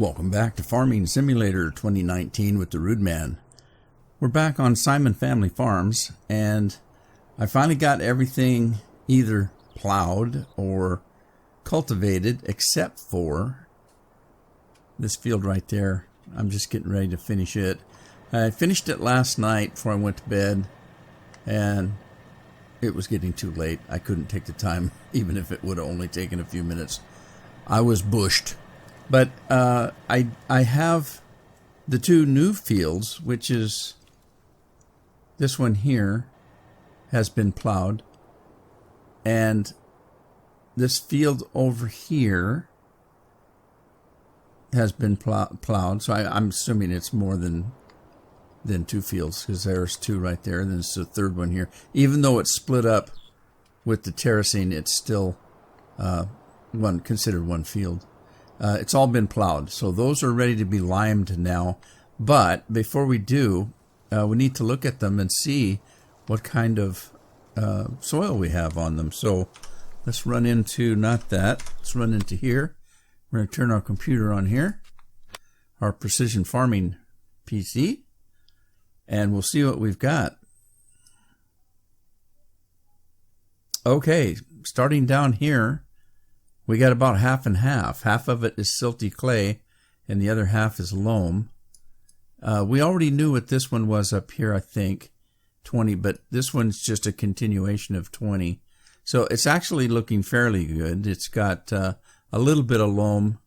Welcome back to Farming Simulator 2019 with the Rude Man. We're back on Simon Family Farms, and I finally got everything either plowed or cultivated except for this field right there. I'm just getting ready to finish it. I finished it last night before I went to bed, and it was getting too late. I couldn't take the time, even if it would have only taken a few minutes. I was bushed. But I have the two new fields, which is this one here has been plowed, and this field over here has been plowed. So I'm assuming it's more than two fields, because there's two right there, and then there's the third one here. Even though it's split up with the terracing, it's still considered one field. It's all been plowed, so those are ready to be limed now. But before we do, we need to look at them and see what kind of soil we have on them. So let's run into, let's run into here. We're going to turn our computer on here, our Precision Farming PC, and we'll see what we've got. Okay, starting down here, we got about half and half. Half of it is silty clay, and the other half is loam. We already knew what this one was up here, I think, 20, but this one's just a continuation of 20. So it's actually looking fairly good. It's got a little bit of loam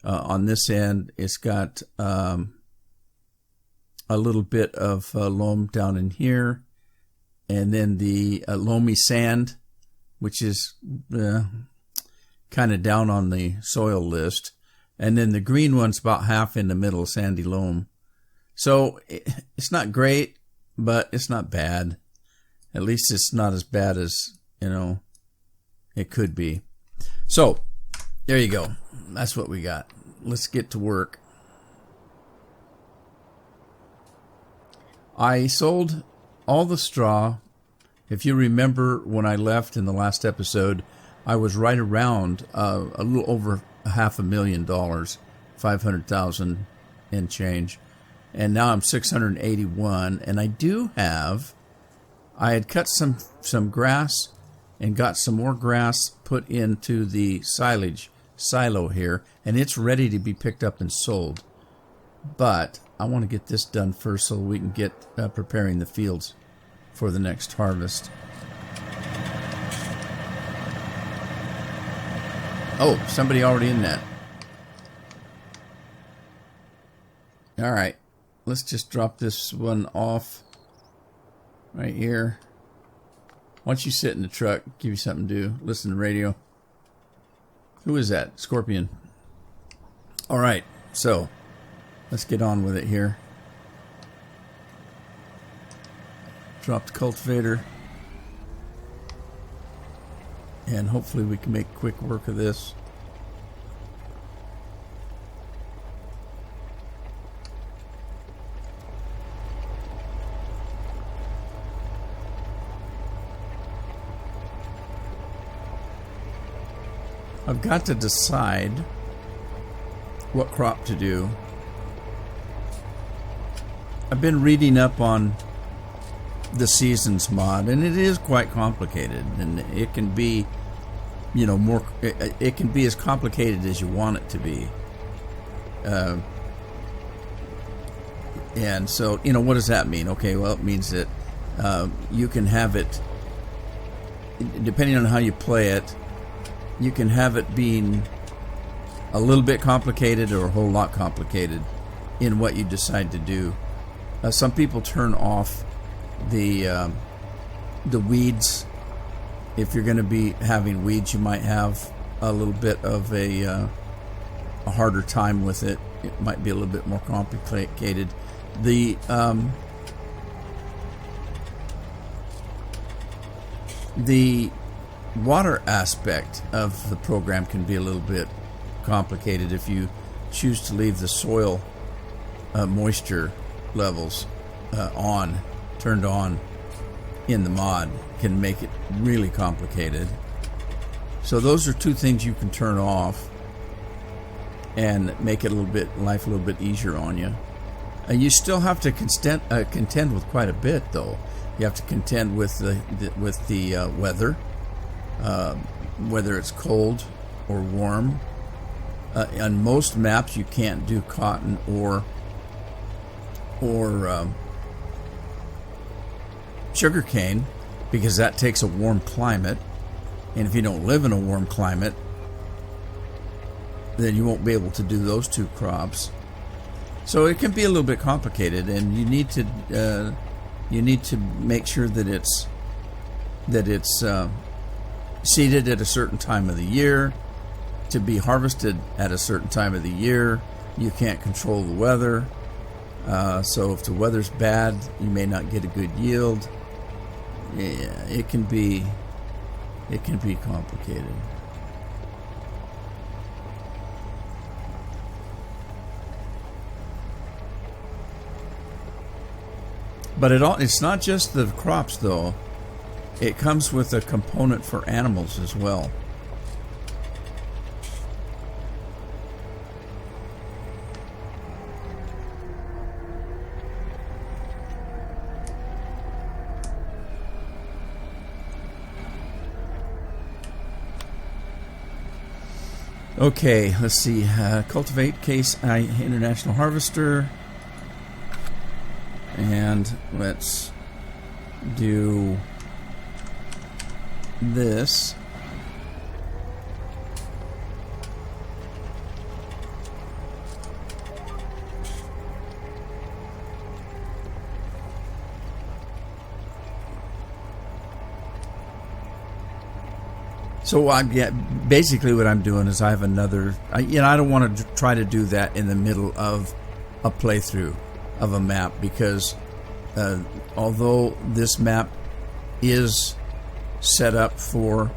on this end. It's got a little bit of loam down in here, and then the loamy sand, which is kind of down on the soil list, and then the green one's about half in the middle, sandy loam. So it's not great, but it's not bad. At least it's not as bad as, it could be. So there you go. That's what we got. Let's get to work. I sold all the straw. If you remember, when I left in the last episode, I was right around a little over $500,000, 500,000 and change, and now I'm 681. And I had cut some grass and got some more grass put into the silage silo here, and it's ready to be picked up and sold. But I want to get this done first so we can get preparing the fields for the next harvest. Oh, somebody already in that. All right, let's just drop this one off right here. Why don't you sit in the truck, give you something to do, listen to radio. Who is that? Scorpion. All right, so let's get on with it here. Drop the cultivator. And hopefully we can make quick work of this. I've got to decide what crop to do. I've been reading up on the seasons mod, and it is quite complicated, and it can be it can be as complicated as you want it to be, and so what does that mean? Okay, well, it means that you can have it, depending on how you play it, you can have it being a little bit complicated or a whole lot complicated in what you decide to do. Some people turn off the weeds. If you're going to be having weeds, you might have a little bit of a harder time with it. It might be a little bit more complicated. The water aspect of the program can be a little bit complicated if you choose to leave the soil moisture levels turned on in the mod. Can make it really complicated. So those are two things you can turn off. and make it life a little bit easier on you. You still have to contend with quite a bit, though. You have to contend with the weather, whether it's cold or warm. On most maps, you can't do cotton or sugarcane, because that takes a warm climate, and if you don't live in a warm climate, then you won't be able to do those two crops. So it can be a little bit complicated, and you need to make sure that it's seeded at a certain time of the year, to be harvested at a certain time of the year. You can't control the weather, so if the weather's bad, you may not get a good yield. Yeah, it can be complicated. But it's not just the crops, though. It comes with a component for animals as well. Okay, let's see. Cultivate Case I International Harvester. And let's do this. So basically what I'm doing is I have another, I don't want to try to do that in the middle of a playthrough of a map, because although this map is set up for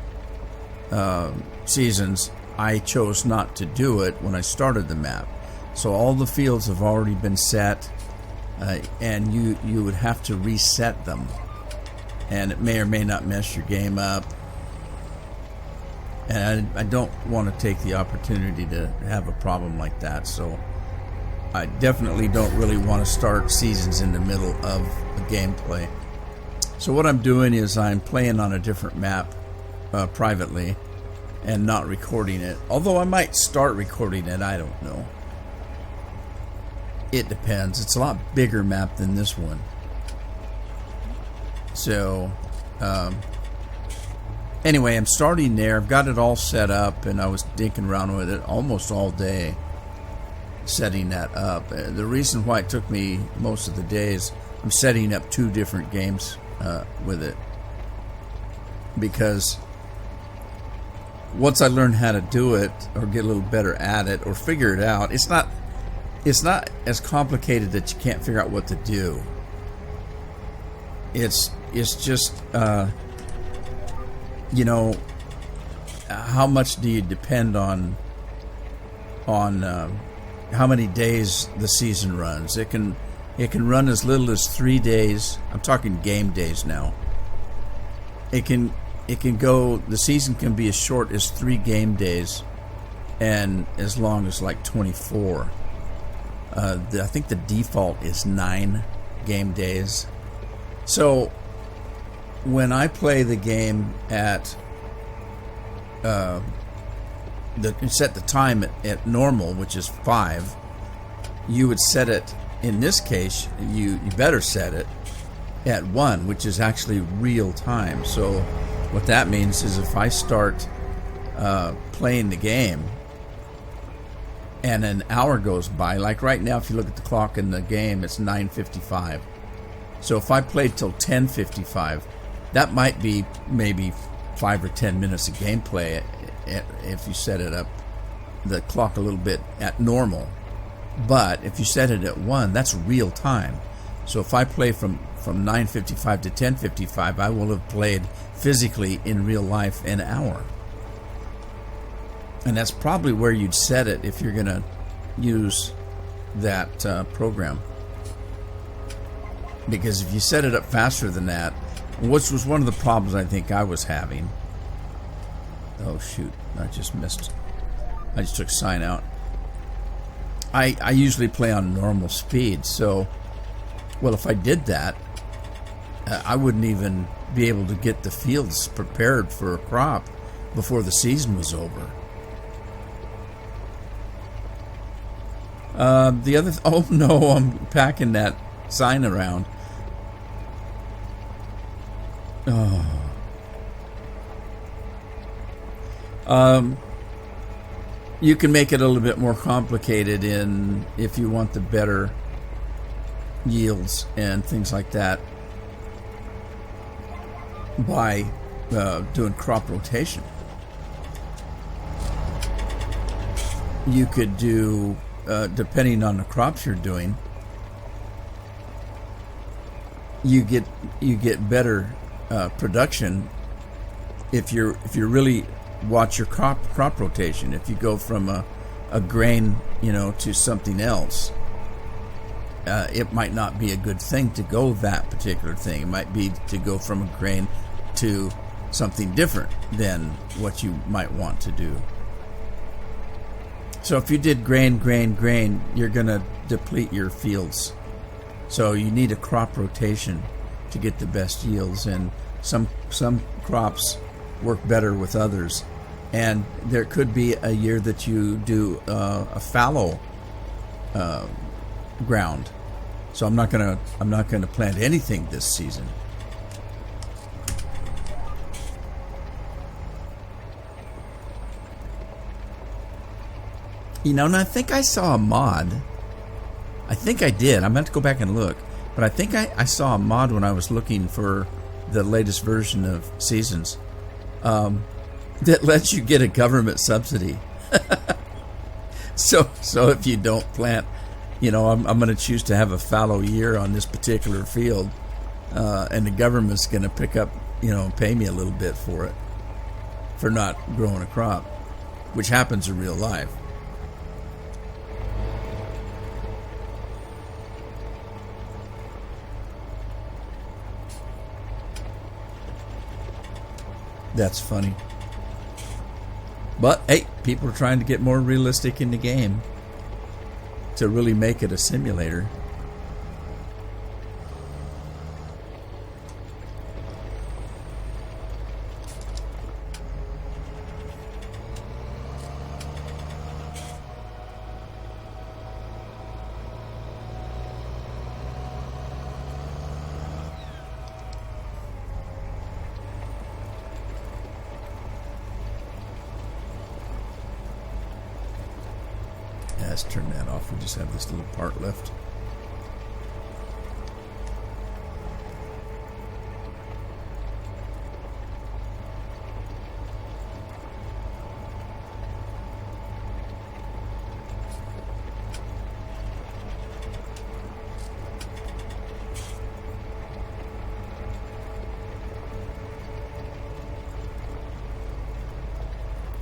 seasons, I chose not to do it when I started the map. So all the fields have already been set, and you would have to reset them, and it may or may not mess your game up. And I don't want to take the opportunity to have a problem like that, so I definitely don't really want to start seasons in the middle of a gameplay. So what I'm doing is I'm playing on a different map privately and not recording it. Although I might start recording it, I don't know. It depends. It's a lot bigger map than this one. So, anyway, I'm starting there. I've got it all set up, and I was dinking around with it almost all day, setting that up. The reason why it took me most of the days, I'm setting up 2 different games with it, because once I learn how to do it, or get a little better at it, or figure it out, it's not as complicated that you can't figure out what to do. It's just how much do you depend on how many days the season runs. It can run as little as 3 days. I'm talking game days now. It can go, the season can be as short as 3 game days and as long as like 24. I think the default is 9 game days. So when I play the game at set the time at normal, which is 5, you would set it, in this case, you better set it at 1, which is actually real time. So what that means is if I start playing the game and an hour goes by, like right now, if you look at the clock in the game, it's 9:55. So if I played till 10:55, that might be maybe 5 or 10 minutes of gameplay if you set it up, the clock a little bit at normal. But if you set it at 1, that's real time. So if I play from 9:55 to 10:55, I will have played physically in real life an hour. And that's probably where you'd set it if you're going to use that program. Because if you set it up faster than that, which was one of the problems I think I was having. Oh shoot, I just missed. I just took sign out. I usually play on normal speed, so, well, if I did that, I wouldn't even be able to get the fields prepared for a crop before the season was over. The other, oh no, I'm packing that sign around. Oh. You can make it a little bit more complicated if you want the better yields and things like that by doing crop rotation. You could do, depending on the crops you're doing, you get better production if you really watch your crop rotation. If you go from a grain, to something else, it might not be a good thing to go that particular thing. It might be to go from a grain to something different than what you might want to do. So if you did grain, you're going to deplete your fields. So you need a crop rotation to get the best yields, and some crops work better with others. And there could be a year that you do a fallow ground. So I'm not gonna plant anything this season. And I think I saw a mod. I think I did. I'm going to go back and look. But I think I saw a mod when I was looking for the latest version of Seasons that lets you get a government subsidy. So if you don't plant, I'm going to choose to have a fallow year on this particular field, and the government's going to pick up, pay me a little bit for it, for not growing a crop, which happens in real life. That's funny. But, hey, people are trying to get more realistic in the game to really make it a simulator. Let's turn that off. We just have this little part left.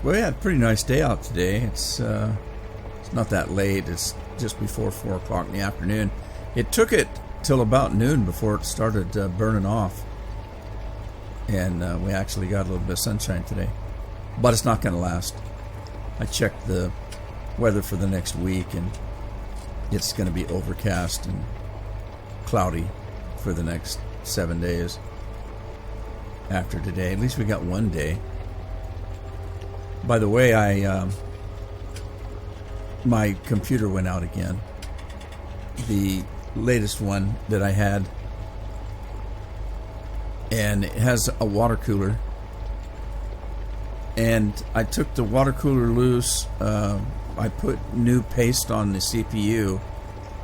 Well, we had a pretty nice day out today. It's not that late. It's just before 4 o'clock in the afternoon. It took it till about noon before it started burning off. And we actually got a little bit of sunshine today. But it's not going to last. I checked the weather for the next week, and it's going to be overcast and cloudy for the next 7 days after today. At least we got one day. By the way, my computer went out again. The latest one that I had, and it has a water cooler, and I took the water cooler loose. I put new paste on the CPU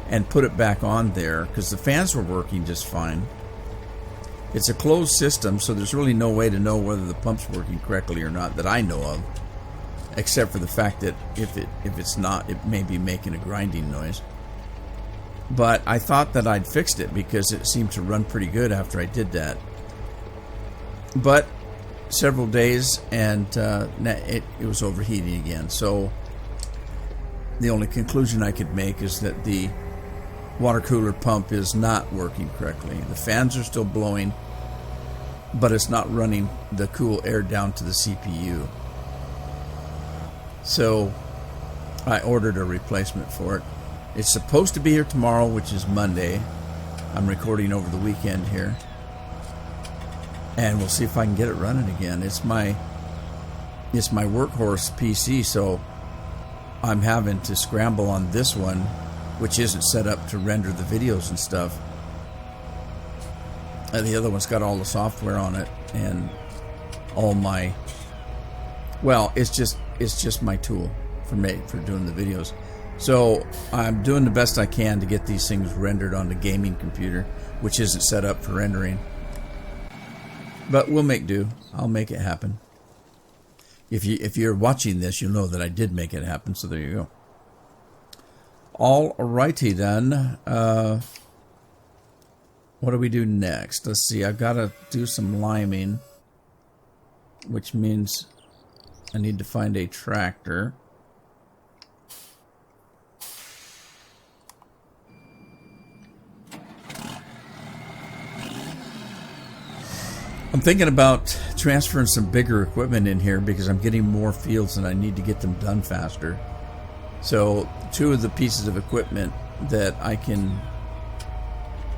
and put it back on there because the fans were working just fine. It's a closed system, so there's really no way to know whether the pump's working correctly or not that I know of, except for the fact that if it's not, it may be making a grinding noise. But I thought that I'd fixed it because it seemed to run pretty good after I did that. But several days, and it was overheating again. So the only conclusion I could make is that the water cooler pump is not working correctly. The fans are still blowing, but it's not running the cool air down to the CPU. So I ordered a replacement for it. It's supposed to be here tomorrow, which is Monday. I'm recording over the weekend here. And we'll see if I can get it running again. It's my workhorse PC, so I'm having to scramble on this one, which isn't set up to render the videos and stuff. And the other one's got all the software on it and all my, well, it's just my tool for doing the videos. So I'm doing the best I can to get these things rendered on the gaming computer, which isn't set up for rendering. But we'll make do. I'll make it happen. If you're watching this, you'll know that I did make it happen. So there you go. All righty then. What do we do next? Let's see. I've got to do some liming, which means I need to find a tractor. I'm thinking about transferring some bigger equipment in here because I'm getting more fields and I need to get them done faster. So 2 of the pieces of equipment that I can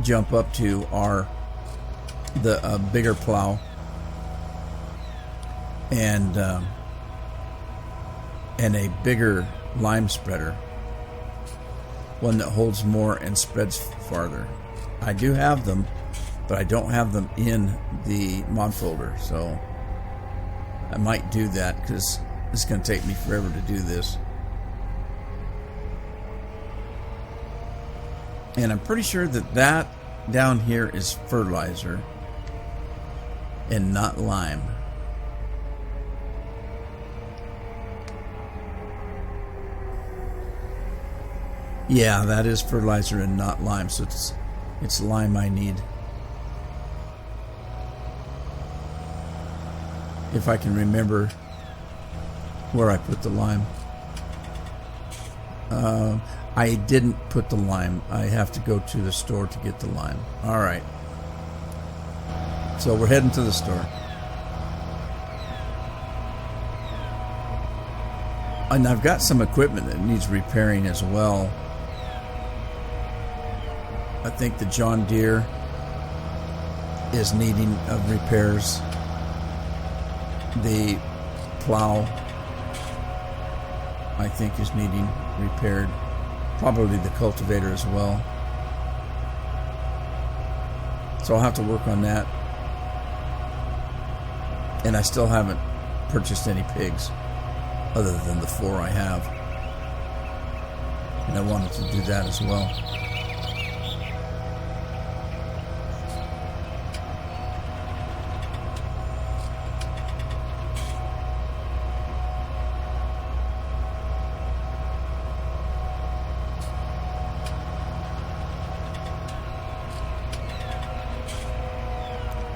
jump up to are the bigger plow and a bigger lime spreader, one that holds more and spreads farther. I do have them, but I don't have them in the mod folder, so I might do that because it's going to take me forever to do this. And I'm pretty sure that down here is fertilizer and not lime. Yeah, that is fertilizer and not lime, so it's lime I need. If I can remember where I put the lime. I didn't put the lime. I have to go to the store to get the lime. All right. So we're heading to the store. And I've got some equipment that needs repairing as well. I think the John Deere is needing of repairs. The plow, I think, is needing repaired. Probably the cultivator as well. So I'll have to work on that. And I still haven't purchased any pigs other than the 4 I have. And I wanted to do that as well.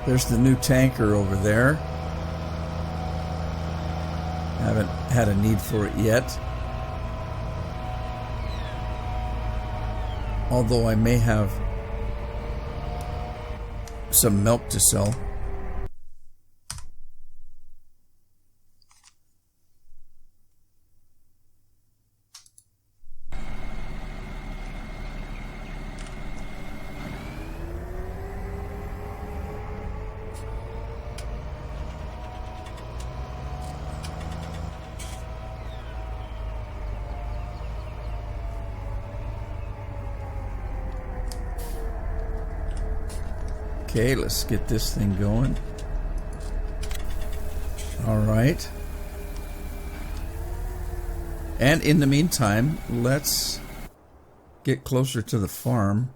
There's the new tanker over there. Haven't had a need for it yet. Although I may have some milk to sell. Okay, let's get this thing going. All right. And in the meantime, let's get closer to the farm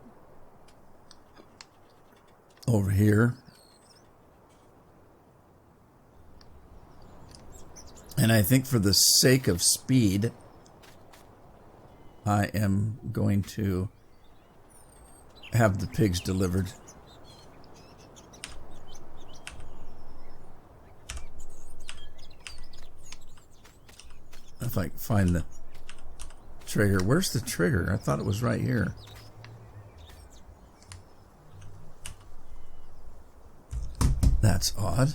over here. And I think for the sake of speed, I am going to have the pigs delivered. If I can find the trigger. Where's the trigger? I thought it was right here. That's odd.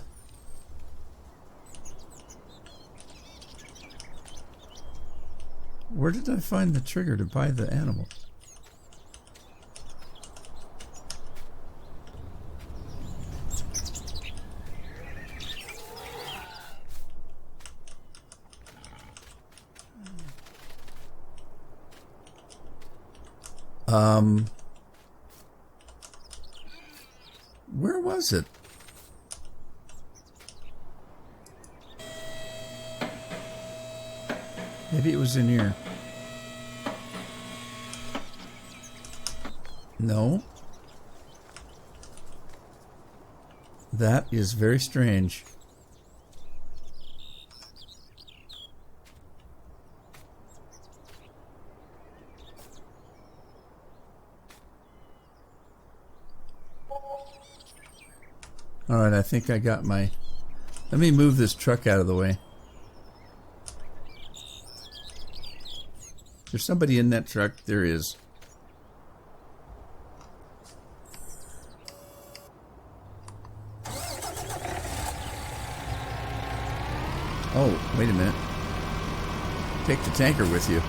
Where did I find the trigger to buy the animal? Where was it? Maybe it was in here. No. That is very strange. Alright, I think I got my... Let me move this truck out of the way. There's somebody in that truck. There is. Oh, wait a minute. Take the tanker with you.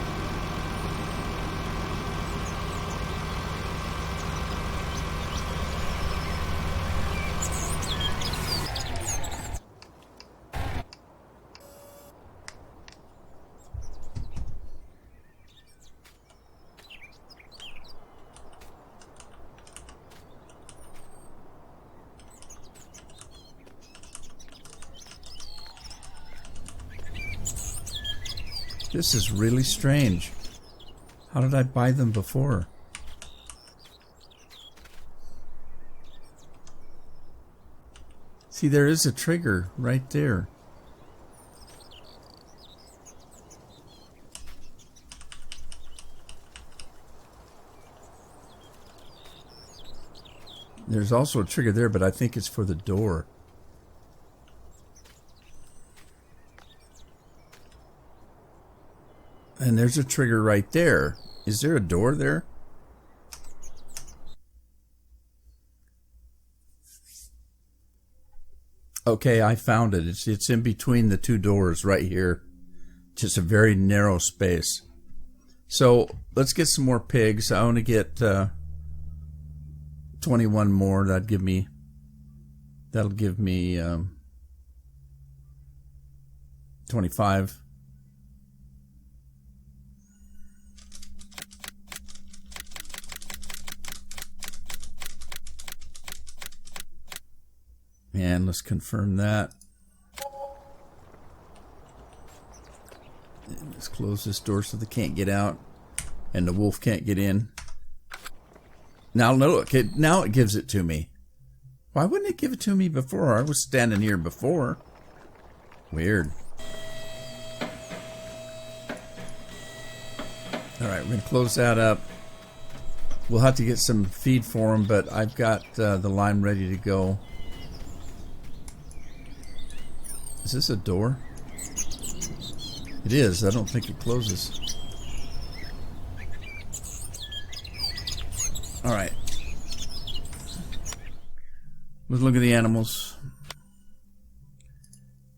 This is really strange. How did I buy them before? See, there is a trigger right there. There's also a trigger there, but I think it's for the door. And there's a trigger right there. Is there a door there? Okay, I found it. It's in between the two doors right here. Just a very narrow space. So let's get some more pigs. I want to get 21 more. That'll give me 25. And let's confirm that. And let's close this door so they can't get out and the wolf can't get in. Now look, now it gives it to me. Why wouldn't it give it to me before? I was standing here before. Weird. Alright, we're going to close that up. We'll have to get some feed for them, but I've got the line ready to go. Is this a door? It is. I don't think it closes. Alright. Let's look at the animals.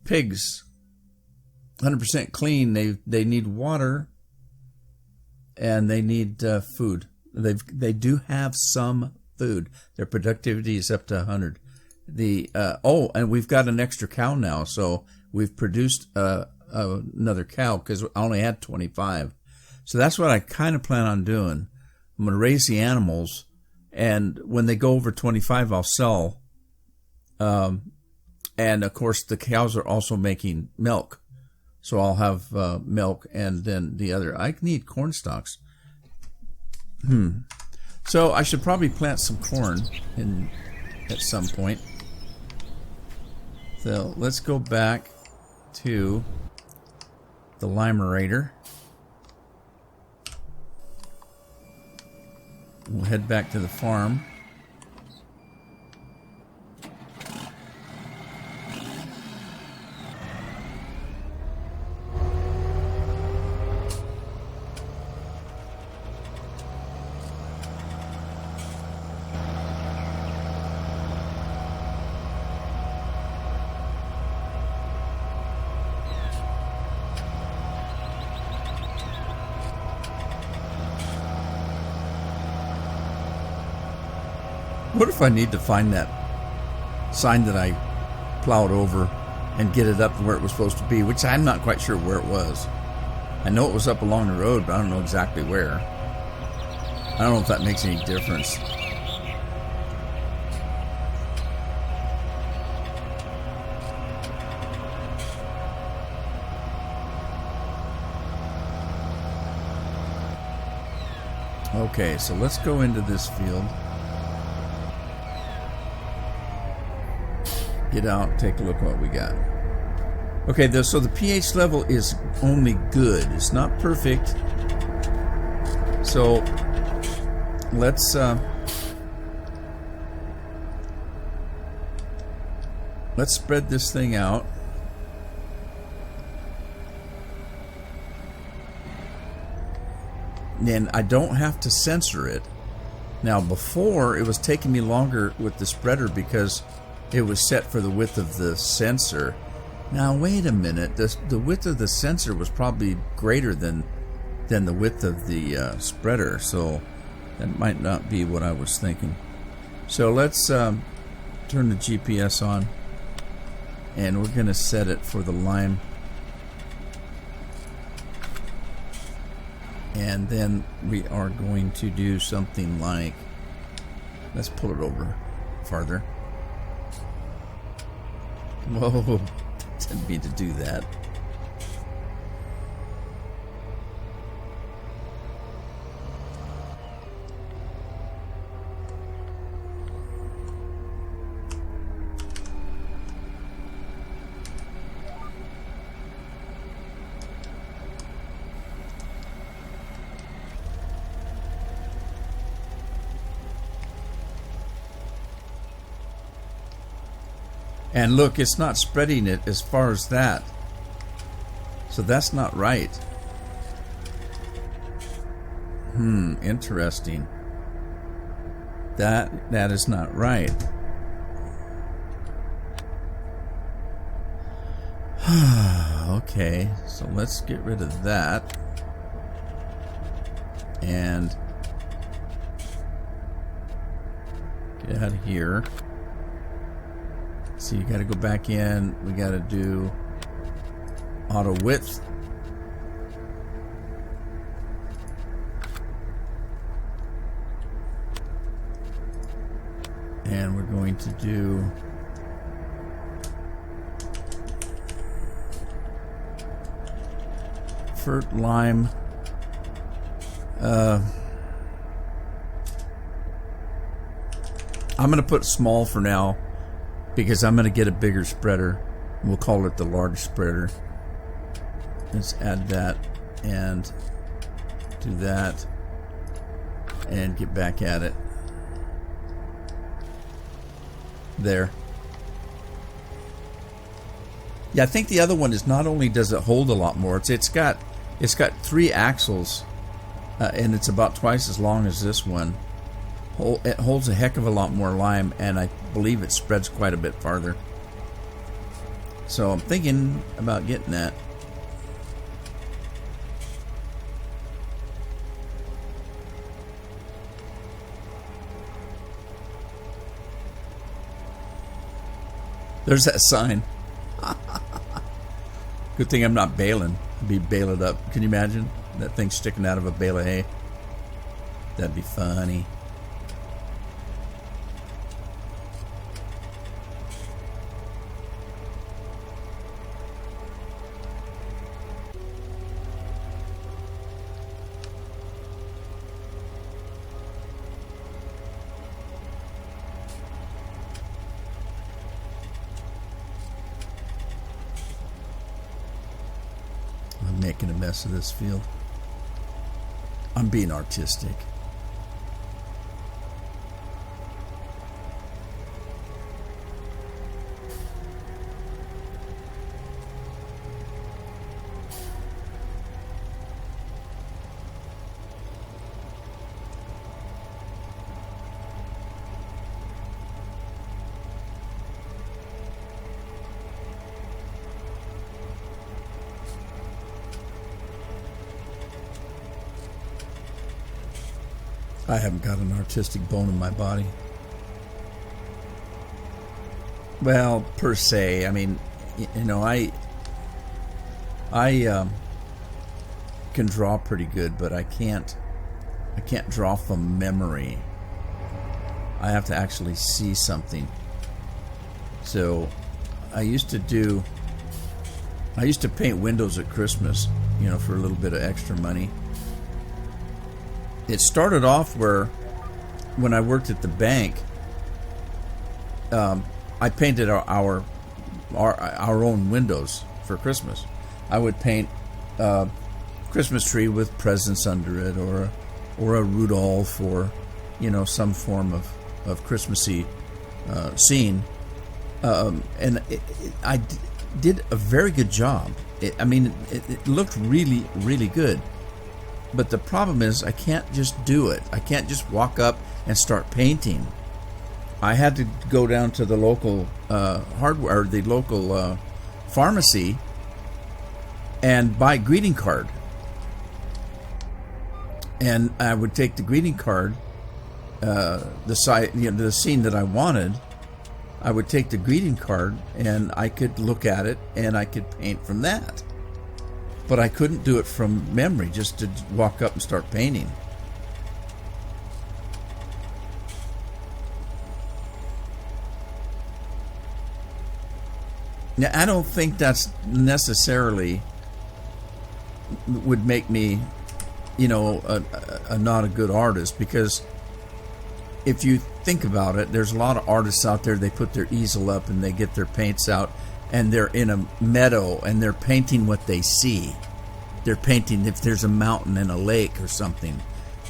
Pigs. 100% clean. They need water. And they need food. They do have some food. Their productivity is up to 100. And we've got an extra cow now, so we've produced another cow because I only had 25. So that's what I kind of plan on doing. I'm going to raise the animals, and when they go over 25, I'll sell. And of course, the cows are also making milk, so I'll have milk, and then the other. I need corn stalks. So I should probably plant some corn at some point. So let's go back to the Limerator. We'll head back to the farm. What if I need to find that sign that I plowed over and get it up to where it was supposed to be, which I'm not quite sure where it was. I know it was up along the road, but I don't know exactly where. I don't know if that makes any difference. Okay, so let's go into this field. Get out, take a look at what we got. Okay, so the pH level is only good. It's not perfect. So let's spread this thing out. And I don't have to censor it. Now before, it was taking me longer with the spreader because it was set for the width of the sensor. Now wait a minute, the width of the sensor was probably greater than the width of the spreader, so that might not be what I was thinking. So let's turn the GPS on, and we're going to set it for the lime. And then we are going to do something like, let's pull it over farther. Whoa, didn't mean to do that. And look, it's not spreading it as far as that. So that's not right. Interesting. That is not right. Okay, so let's get rid of that. And get out of here. So you got to go back in. We got to do auto width. And we're going to do Fert lime. I'm going to put small for now, because I'm going to get a bigger spreader. We'll call it the large spreader. Let's add that and do that and get back at it. There. Yeah, I think the other one is not only does it hold a lot more, it's got 3 axles, and it's about twice as long as this one. It holds a heck of a lot more lime, and I believe it spreads quite a bit farther. So I'm thinking about getting that. There's that sign. Good thing I'm not baling. I'd be baled up. Can you imagine that thing sticking out of a bale of hay? That'd be funny. I'm making a mess of this field. I'm being artistic. I haven't got an artistic bone in my body. Well, per se, I mean, you know, I can draw pretty good, but I can't draw from memory. I have to actually see something. So I used to paint windows at Christmas, you know, for a little bit of extra money. It started off when I worked at the bank, I painted our own windows for Christmas. I would paint a Christmas tree with presents under it, or a Rudolph, or, you know, some form of Christmassy scene. And I did a very good job. It looked really, really good. But the problem is I can't just do it. I can't just walk up and start painting. I had to go down to the local hardware, or the local pharmacy, and buy a greeting card. And I would take the greeting card, the scene that I wanted. I would take the greeting card, and I could look at it, and I could paint from that. But I couldn't do it from memory, just to walk up and start painting. Now, I don't think that's necessarily would make me, you know, a not a good artist, because if you think about it, there's a lot of artists out there, they put their easel up and they get their paints out, and they're in a meadow and they're painting what they see. They're painting if there's a mountain and a lake or something.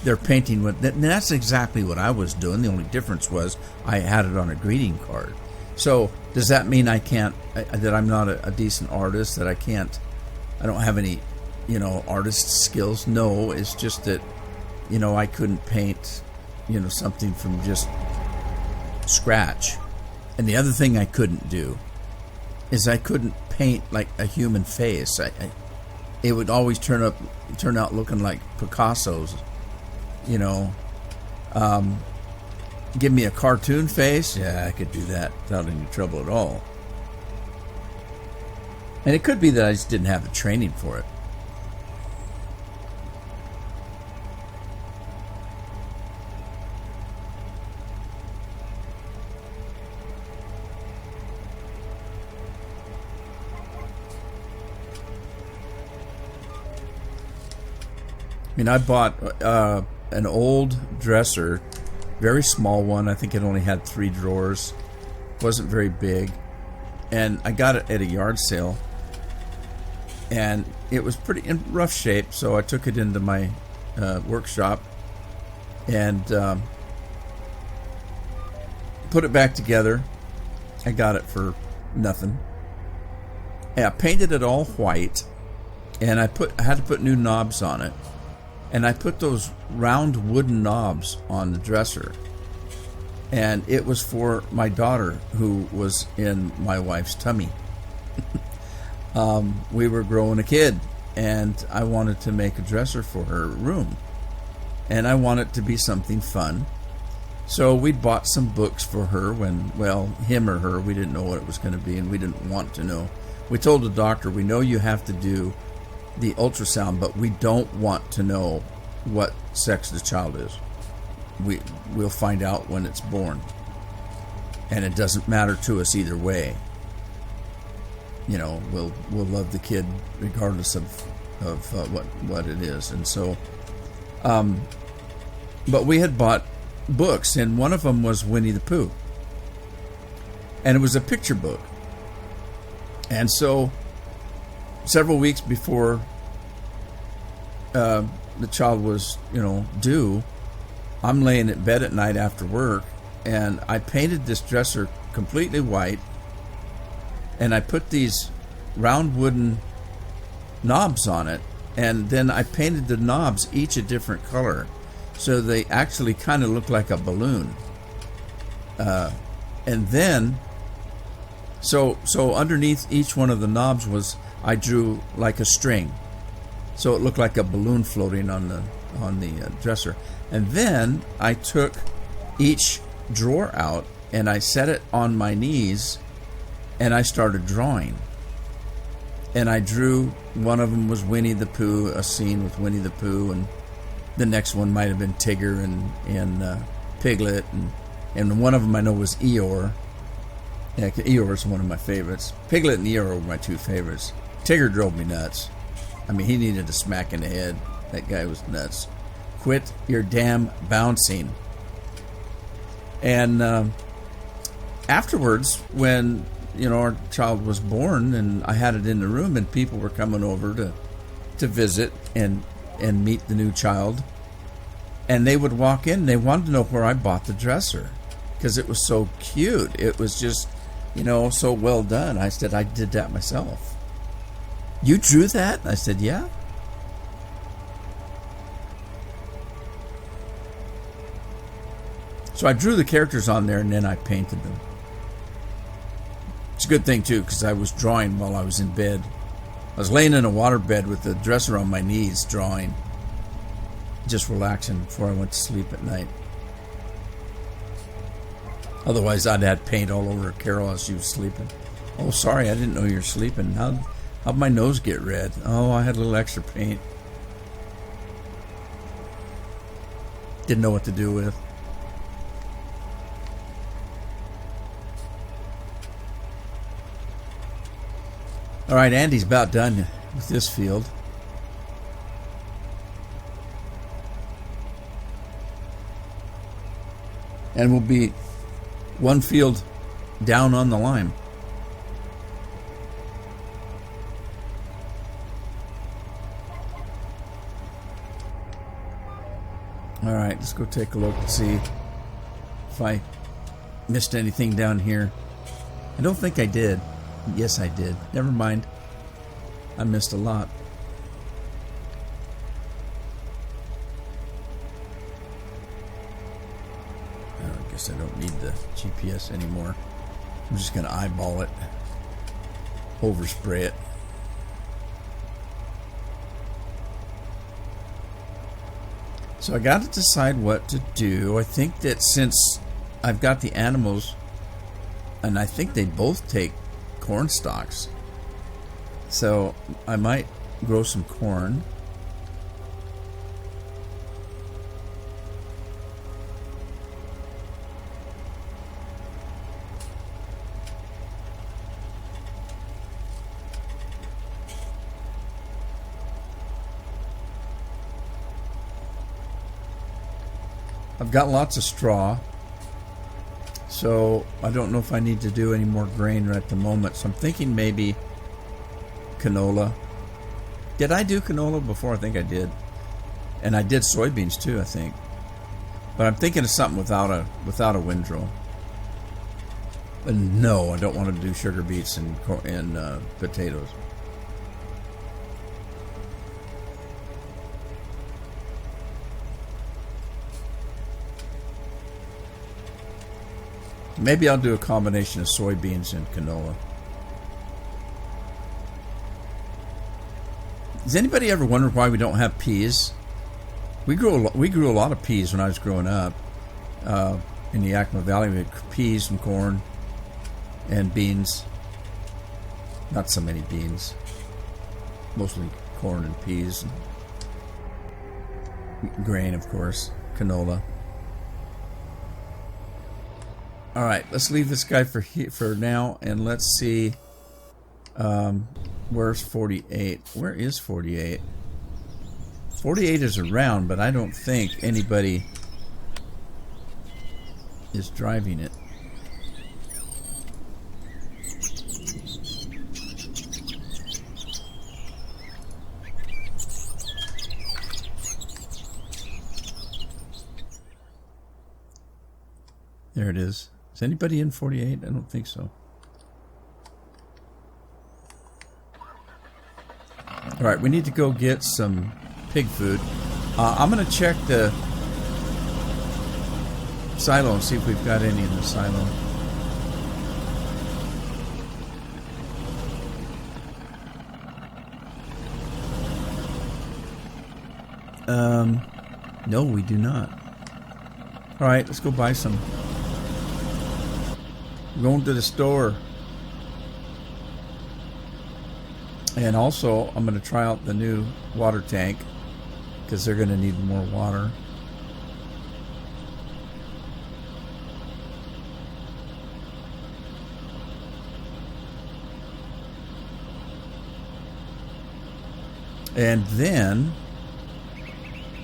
They're painting what, and that's exactly what I was doing. The only difference was I had it on a greeting card. So does that mean I can't, that I'm not a decent artist, that I don't have any, you know, artist skills? No, it's just that, you know, I couldn't paint, you know, something from just scratch. And the other thing I couldn't do is I couldn't paint like a human face. It would always turn out looking like Picasso's, you know. Give me a cartoon face, yeah, I could do that without any trouble at all. And it could be that I just didn't have the training for it. I mean, I bought an old dresser, very small one. I think it only had 3 drawers. Wasn't very big. And I got it at a yard sale. And it was pretty in rough shape, so I took it into my workshop and put it back together. I got it for nothing. And I painted it all white, and I had to put new knobs on it. And I put those round wooden knobs on the dresser. And it was for my daughter, who was in my wife's tummy. We were growing a kid, and I wanted to make a dresser for her room. And I wanted it to be something fun. So we bought some books for her him or her, we didn't know what it was going to be, and we didn't want to know. We told the doctor, we know you have to do the ultrasound, but we don't want to know what sex the child is. We'll find out when it's born, and it doesn't matter to us either way. You know, we'll love the kid regardless of what it is. And so, but we had bought books, and one of them was Winnie the Pooh, and it was a picture book. And so, several weeks before the child was, you know, due, I'm laying in bed at night after work, and I painted this dresser completely white, and I put these round wooden knobs on it, and then I painted the knobs each a different color, so they actually kind of look like a balloon. And then, so underneath each one of the knobs I drew like a string, so it looked like a balloon floating on the dresser. And then I took each drawer out and I set it on my knees and I started drawing. And I drew, one of them was Winnie the Pooh, a scene with Winnie the Pooh, and the next one might have been Tigger and Piglet, and one of them I know was Eeyore. Yeah, Eeyore is one of my favorites. Piglet and Eeyore were my two favorites. Tigger drove me nuts. I mean, he needed a smack in the head. That guy was nuts. Quit your damn bouncing. And afterwards, when our child was born, and I had it in the room, and people were coming over to visit and meet the new child, and they would walk in. And they wanted to know where I bought the dresser because it was so cute. It was just, so well done. I said, I did that myself. You drew that? I said, yeah. So I drew the characters on there, and then I painted them. It's a good thing, too, because I was drawing while I was in bed. I was laying in a water bed with the dresser on my knees, drawing. Just relaxing before I went to sleep at night. Otherwise, I'd had paint all over Carol as she was sleeping. Oh, sorry, I didn't know you were sleeping. How'd my nose get red? Oh, I had a little extra paint. Didn't know what to do with. All right, Andy's about done with this field. And we'll be one field down on the line. All right, let's go take a look and see if I missed anything down here. I don't think I did. Yes, I did. Never mind. I missed a lot. I guess I don't need the GPS anymore. I'm just going to eyeball it. Overspray it. So I got to decide what to do. I think that since I've got the animals, and I think they both take corn stalks, so I might grow some corn. I've got lots of straw, so I don't know if I need to do any more grain right at the moment. So I'm thinking maybe canola. Did I do canola before? I think I did. And I did soybeans too, I think. But I'm thinking of something without a windrow. But no, I don't want to do sugar beets and potatoes. Maybe I'll do a combination of soybeans and canola. Does anybody ever wonder why we don't have peas? We grew a lot of peas when I was growing up in the Yakima Valley. We had peas and corn and beans. Not so many beans. Mostly corn and peas. And grain, of course. Canola. All right, let's leave this guy for now, and let's see. Where's 48? Where is 48? 48 is around, but I don't think anybody is driving it. There it is. Is anybody in 48? I don't think so. All right, we need to go get some pig food. I'm going to check the silo and see if we've got any in the silo. No, we do not. All right, let's go buy some. We're going to the store. And also, I'm going to try out the new water tank because they're going to need more water. And then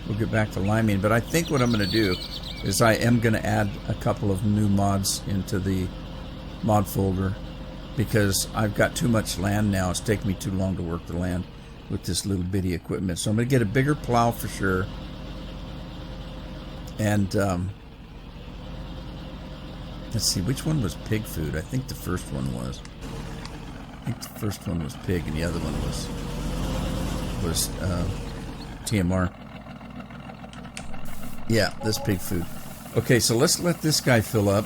we'll get back to liming. But I think what I'm going to do is I am going to add a couple of new mods into the mod folder because I've got too much land now. It's taking me too long to work the land with this little bitty equipment. So I'm going to get a bigger plow for sure. And let's see, which one was pig food? I think the first one was. I think the first one was pig and the other one was TMR. Yeah, this pig food. Okay, so let's let this guy fill up.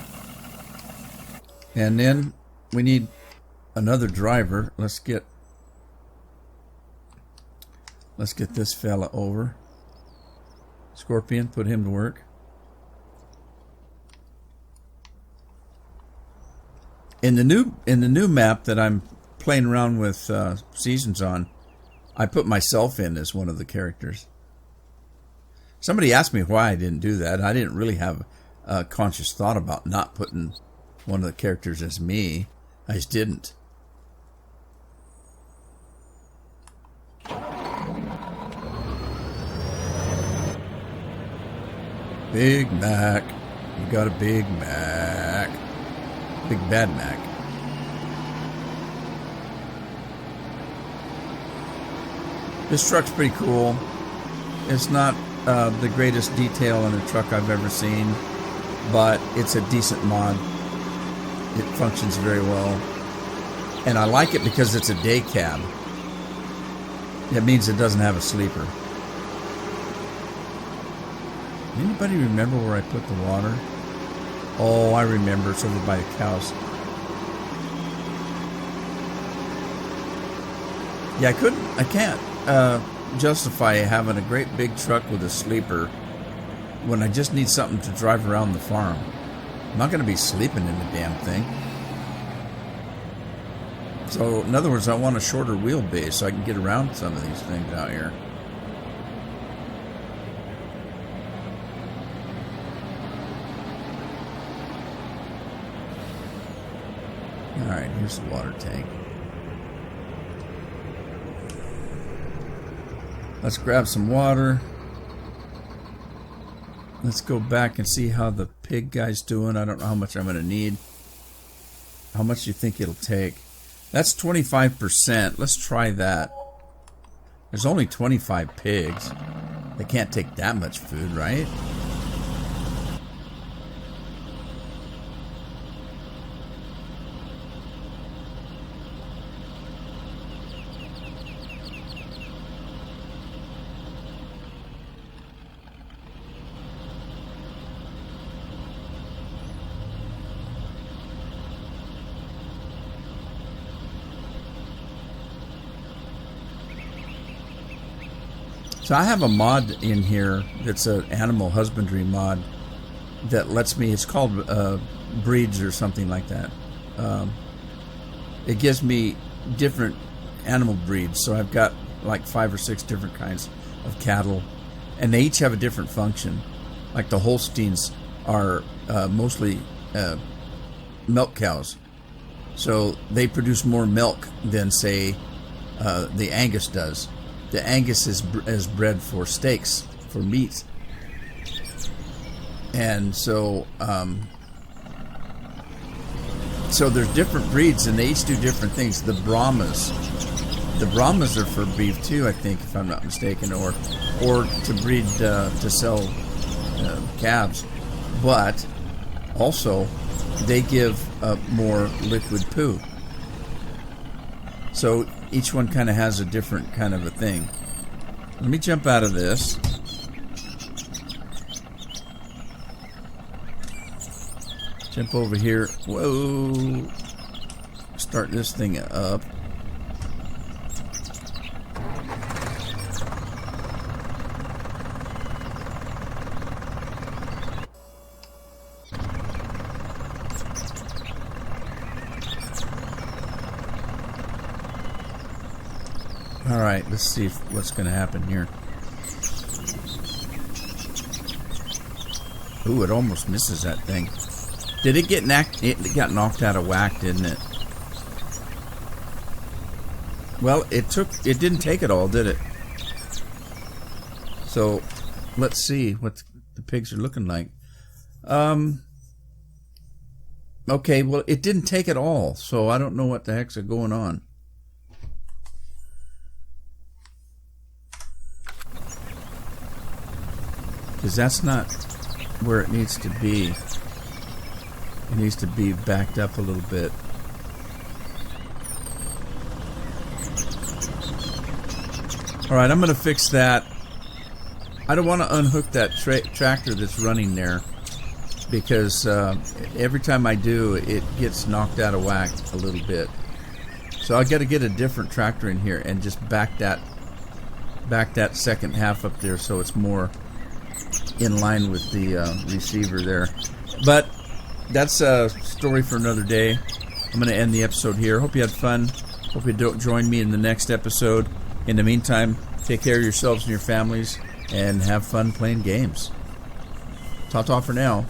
And then we need another driver. Let's get this fella over. Scorpion, put him to work. In the new map that I'm playing around with seasons on, I put myself in as one of the characters. Somebody asked me why I didn't do that. I didn't really have a conscious thought about not putting one of the characters as me. I just didn't. Big Mac. You got a Big Mac. Big Bad Mac. This truck's pretty cool. It's not the greatest detail in a truck I've ever seen, but it's a decent mod. It functions very well. And I like it because it's a day cab. That means it doesn't have a sleeper. Anybody remember where I put the water? Oh, I remember. It's over by the cows. Yeah, I can't justify having a great big truck with a sleeper when I just need something to drive around the farm. I'm not going to be sleeping in the damn thing. So, in other words, I want a shorter wheelbase so I can get around some of these things out here. Alright, here's the water tank. Let's grab some water. Let's go back and see how the pig guy's doing. I don't know how much I'm going to need. How much do you think it'll take? That's 25%. Let's try that. There's only 25 pigs. They can't take that much food, right? So I have a mod in here that's an animal husbandry mod that lets me, it's called breeds or something like that. It gives me different animal breeds. So I've got like 5 or 6 different kinds of cattle, and they each have a different function. Like the Holsteins are mostly milk cows. So they produce more milk than, say, the Angus does. The Angus is bred for steaks, for meat. And so, so there's different breeds, and they each do different things. The Brahmas are for beef too, I think, if I'm not mistaken, or to breed to sell calves. But also, they give more liquid poo. So each one kind of has a different kind of a thing. Let me jump out of this. Jump over here. Whoa. Start this thing up. Alright, let's see what's going to happen here. Ooh, it almost misses that thing. Did it get it got knocked out of whack, didn't it? Well, it didn't take it all, did it? So, let's see what the pigs are looking like. Okay, well, it didn't take it all, so I don't know what the heck's going on. Because that's not where it needs to be. It needs to be backed up a little bit. Alright, I'm going to fix that. I don't want to unhook that tractor that's running there, because every time I do, it gets knocked out of whack a little bit. So I got to get a different tractor in here and just back that second half up there so it's more in line with the receiver there. But that's a story for another day. I'm going to end the episode here. Hope you had fun. Hope you join me in the next episode. In the meantime, take care of yourselves and your families and have fun playing games. Ta-ta for now.